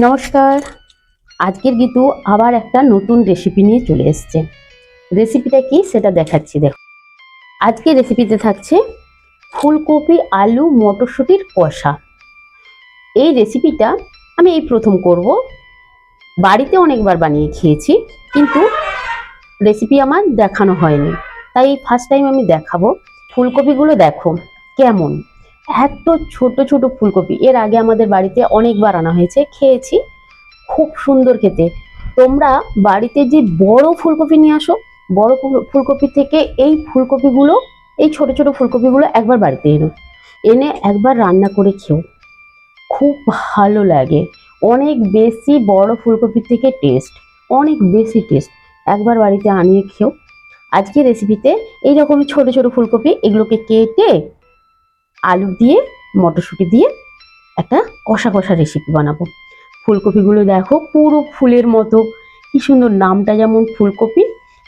নমস্কার। আজকের গীতু আবার একটা নতুন রেসিপি নিয়ে চলে এসেছে। রেসিপিটা কি সেটা দেখাচ্ছি। দেখো, আজকে রেসিপিতে থাকছে ফুলকপি আলু মটরশুঁটির কষা। এই রেসিপিটা আমি এই প্রথম করব। বাড়িতে অনেকবার বানিয়ে খেয়েছি, কিন্তু রেসিপি আমার দেখানো হয়নি, তাই ফার্স্ট টাইম আমি দেখাবো। ফুলকপিগুলো দেখো কেমন, এত ছোট ছোট ফুলকপি। এর আগে আমাদের বাড়িতে অনেকবার আনা হয়েছে, খেয়েছি, খুব সুন্দর খেতে। তোমরা বাড়িতে যে বড় ফুলকপি নিয়ে আসো, বড় ফুলকপি থেকে এই ফুলকপিগুলো, এই ছোট ছোট ফুলকপিগুলো একবার বাড়িতে এনে একবার রান্না করে খেও, খুব ভালো লাগে। অনেক বেশি বড় ফুলকপির থেকে টেস্ট, অনেক বেশি টেস্ট। একবার বাড়িতে আনিয়ে খেও। আজকে রেসিপিতে এইরকমই ছোট ছোট ফুলকপি, এগুলোকে কেটে আলু দিয়ে মটরশুঁটি দিয়ে একটা কষা কষা রেসিপি বানাবো। ফুলকপিগুলো দেখো পুরো ফুলের মতো, কি সুন্দর। নামটা যেমন ফুলকপি,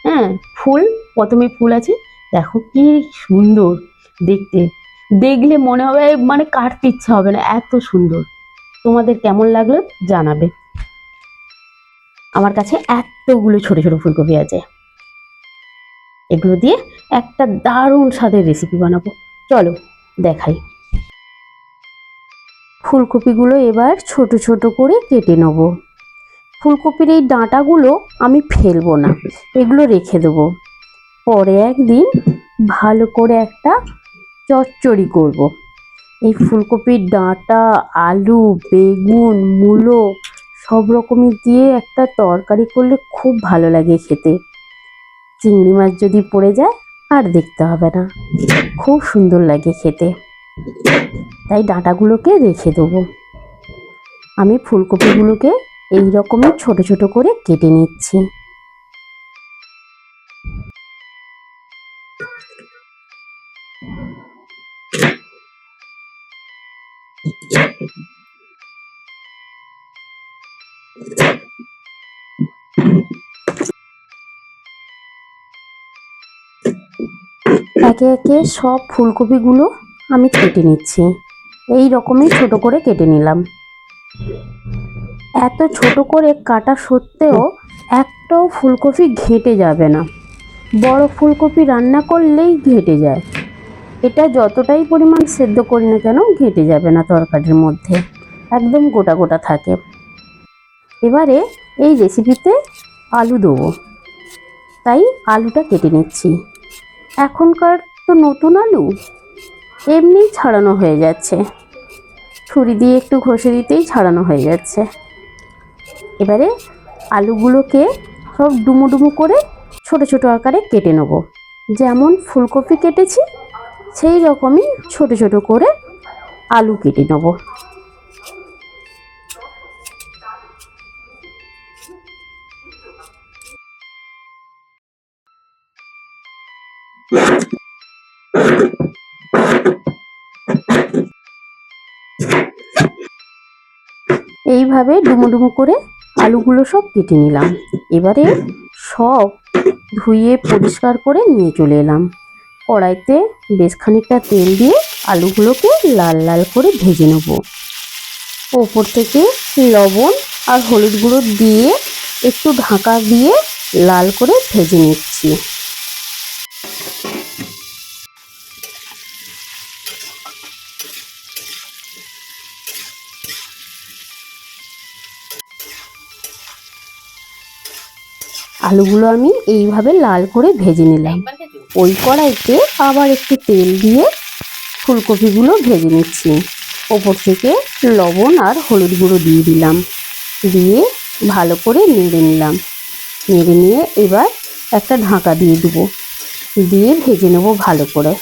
হ্যাঁ, ফুল, প্রথমে ফুল আছে, দেখো কি সুন্দর দেখতে। দেখলে মনে হবে মানে কাটতে ইচ্ছা হবে না, এত সুন্দর। তোমাদের কেমন লাগলো জানাবে। আমার কাছে এতগুলো ছোট ছোট ফুলকপি আছে, এগুলো দিয়ে একটা দারুণ স্বাদের রেসিপি বানাবো। চলো দেখাই। ফুলকপিগুলো এবার ছোট ছোট করে কেটে নেব। ফুলকপির এই ডাঁটাগুলো আমি ফেলবো না, এগুলো রেখে দেবো। পরে একদিন ভালো করে একটা চচ্চড়ি করব। এই ফুলকপির ডাঁটা, আলু, বেগুন, মূলো সব রকমের দিয়ে একটা তরকারি করলে খুব ভালো লাগে খেতে। চিংড়ি মাছ যদি পড়ে যায় আর দেখতে হবে না, খুব সুন্দর লাগে খেতে। তাই ডাঁটাগুলোকে রেখে দেবো। আমি ফুলকপিগুলোকে এই রকমই ছোট ছোট করে কেটে নিচ্ছি। একে একে সব ফুলকপিগুলো আমি কেটে নিচ্ছি। এই রকমই ছোট করে কেটে নিলাম। এত ছোট করে কাটা সত্ত্বেও একটাও ফুলকপি ঘেঁটে যাবে না। বড় ফুলকপি রান্না করলেই ঘেঁটে যায়, এটা যতটাই পরিমাণ সেদ্ধ করি না কেন ঘেঁটে যাবে না তরকারির মধ্যে, একদম গোটা গোটা থাকে। এবারে এই রেসিপিতে আলু দেবো, তাই আলুটা কেটে নিচ্ছি। এখনকার তো নতুন আলু এমনি ছাড়ানো হয়ে যাচ্ছে, ছুরি দিয়ে একটু ঘষে দিতেই ছাড়ানো হয়ে যাচ্ছে। এবারে আলুগুলোকে সব ডুমো ডুমো করে ছোট ছোট আকারে কেটে নেব। যেমন ফুলকপি কেটেছি সেই রকমই ছোট ছোট করে আলু কেটে নেব। এইভাবে ডুমো ডুমো করে আলুগুলো সব কেটে নিলাম। এবারে সব ধুয়ে পরিষ্কার করে নিয়ে চলে এলাম। কড়াইতে বেশ খানিকটা তেল দিয়ে আলুগুলোকে লাল লাল করে ভেজে নেব। ওপর থেকে লবণ আর হলুদ গুঁড়ো দিয়ে একটু ঢাকা দিয়ে লাল করে ভেজে নিচ্ছি। আলুগুলো আমি এইভাবে লাল করে ভেজে নিলাম। ওই কড়াইতে আবার একটু তেল দিয়ে ফুলকপিগুলো ভেজে নিচ্ছি। ওপর থেকে লবণ আর হলুদ গুঁড়ো দিয়ে দিলাম, দিয়ে ভালো করে নেড়ে নিলাম। নেড়ে নিয়ে এবার একটা ঢাকা দিয়ে দেবো, দিয়ে ভেজে নেব ভালো করে।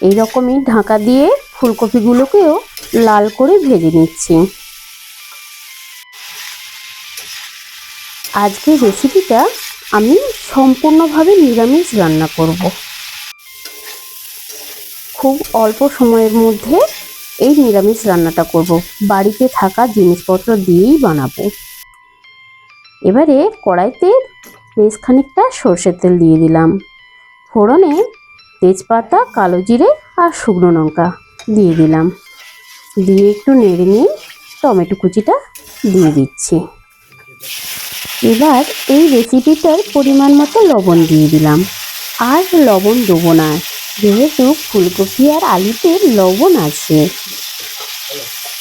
এই রকমই ঢাকা দিয়ে ফুলকপিগুলোকেও লাল করে ভেজে নিচ্ছি। আজকের রেসিপিটা আমি সম্পূর্ণভাবে নিরামিষ রান্না করব। খুব অল্প সময়ের মধ্যে এই নিরামিষ রান্নাটা করব, বাড়িতে থাকা জিনিসপত্র দিয়েই বানাবো। এবারে কড়াইতে বেশ খানিকটা সর্ষের তেল দিয়ে দিলাম। ফোড়নে তেজপাতা, কালো জিরে আর শুকনো লঙ্কা দিয়ে দিলাম। দিয়ে একটু নেড়ে নিয়ে টমেটো কুচিটা দিয়ে দিচ্ছি। এবার এই রেসিপিটার পরিমাণ মতো লবণ দিয়ে দিলাম। আর লবণ দেবো না, যেহেতু ফুলকপি আর আলুতে লবণ আছে।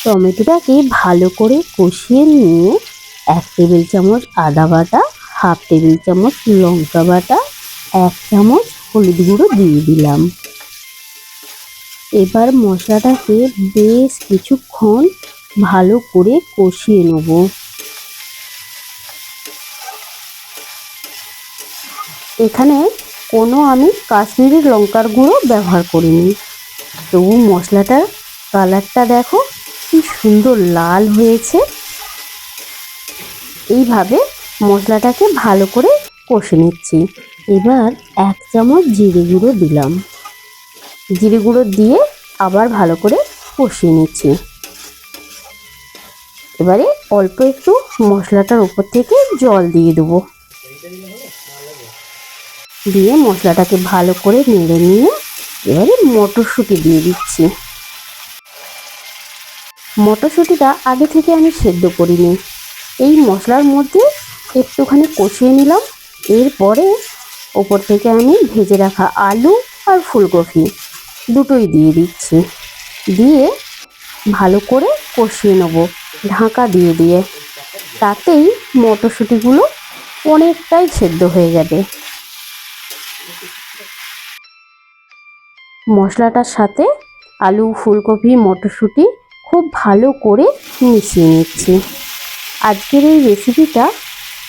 টমেটোটাকে ভালো করে কষিয়ে নিয়ে 1 টেবিল চামচ আদা বাটা, হাফ টেবিল চামচ লঙ্কা বাটা, 1 চামচ হলুদ গুঁড়ো দিয়ে দিলাম। এবার মশলাটাকে বেশ কিছুক্ষণ ভালো করে কষিয়ে নেব। এখানে কোনো আমি কাশ্মীরি লঙ্কার গুঁড়ো ব্যবহার করিনি, তবু মশলাটার কালারটা দেখো কি সুন্দর লাল হয়েছে। এইভাবে মশলাটাকে ভালো করে কষে নিচ্ছি। এবার 1 চামচ জিরে গুঁড়ো দিলাম। জিরে গুঁড়ো দিয়ে আবার ভালো করে কষিয়ে নিচ্ছি। এবারে অল্প একটু মশলাটার উপর থেকে জল দিয়ে দেবো। দিয়ে মশলাটাকে ভালো করে নেড়ে নিয়ে এবারে মটরশুঁটি দিয়ে দিচ্ছি। মটরশুঁটিটা আগে থেকে আমি সেদ্ধ করিনি, এই মশলার মধ্যে একটুখানি কষিয়ে নিলাম। এরপরে ওপর থেকে আমি ভেজে রাখা আলু আর ফুলকপি দুটোই দিয়ে দিচ্ছি। দিয়ে ভালো করে কষিয়ে নেব ঢাকা দিয়ে দিয়ে। তাতেই মটরশুঁটিগুলো অনেকটাই সেদ্ধ হয়ে যাবে। মশলাটার সাথে আলু, ফুলকপি, মটরশুঁটি খুব ভালো করে মিশিয়ে নিচ্ছি। আজকের এই রেসিপিটা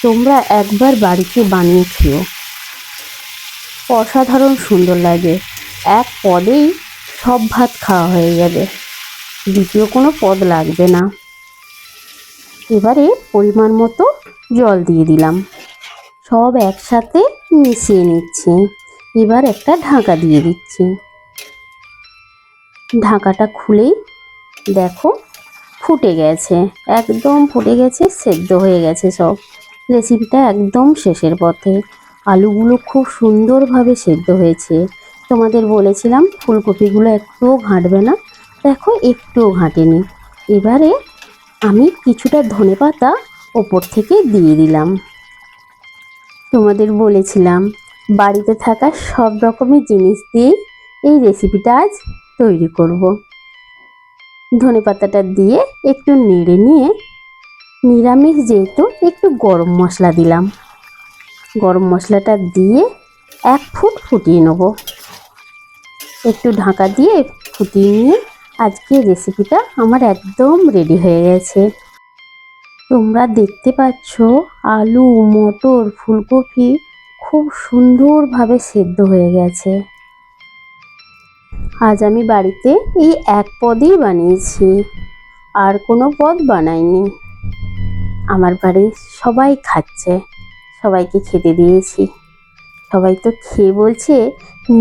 তোমরা একবার বাড়িতে বানিয়ে খেও, অসাধারণ সুন্দর লাগে। এক পদেই সব ভাত খাওয়া হয়ে যাবে, দ্বিতীয় কোনো পদ লাগবে না। এবারে পরিমাণ মতো জল দিয়ে দিলাম, সব একসাথে মিশিয়ে নিচ্ছি। এবার একটা ঢাকা দিয়ে দিচ্ছি। ঢাকাটা খুলেই দেখো ফুটে গেছে, একদম ফুটে গেছে, সেদ্ধ হয়ে গেছে সব। রেসিপিটা একদম শেষের পথে। আলুগুলো খুব সুন্দরভাবে সেদ্ধ হয়েছে। তোমাদের বলেছিলাম ফুলকপিগুলো একটুও ঘাঁটবে না, দেখো একটুও ঘাঁটেনি। এবারে আমি কিছুটা ধনেপাতা ওপর থেকে দিয়ে দিলাম। তোমাদের বলেছিলাম বাড়িতে থাকা সব রকমের জিনিস দিয়েই এই রেসিপিটা আজ তৈরি করব। ধনেপাতাটা দিয়ে একটু নেড়ে নিয়ে নিরামিষ যেহেতু একটু গরম মশলা দিলাম। গরম মশলাটা দিয়ে 1 ফুট ফুটিয়ে নেব। একটু ঢাকা দিয়ে ফুটিয়ে নিয়ে আজকে রেসিপিটা আমার একদম রেডি হয়ে গেছে। তোমরা দেখতে পাচ্ছ আলু, মটর, ফুলকপি খুব সুন্দরভাবে সেদ্ধ হয়ে গেছে। আজ আমি বাড়িতে এই 1 পদেই বানিয়েছি, আর কোনো পদ বানাইনি। আমার বাড়ির সবাই খাচ্ছে, সবাইকে খেতে দিয়েছি। সবাই তো খেয়ে বলছে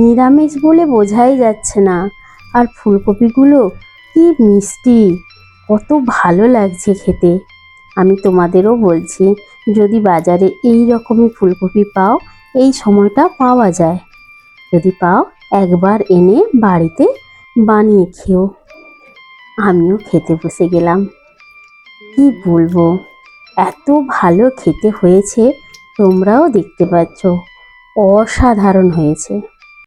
নিরামিষ বলে বোঝাই যাচ্ছে না, আর ফুলকপিগুলো কি মিষ্টি, কত ভালো লাগছে খেতে। আমি তোমাদেরও বলছি, যদি বাজারে এই রকমের ফুলকপি পাও, এই সময়টা পাওয়া যায়, যদি পাও একবার এনে বাড়িতে বানিয়ে খেও। আমিও খেতে বসে গেলাম। কি বলবো, এত ভালো খেতে হয়েছে, তোমরাও দেখতে পাচ্ছ, অসাধারণ হয়েছে।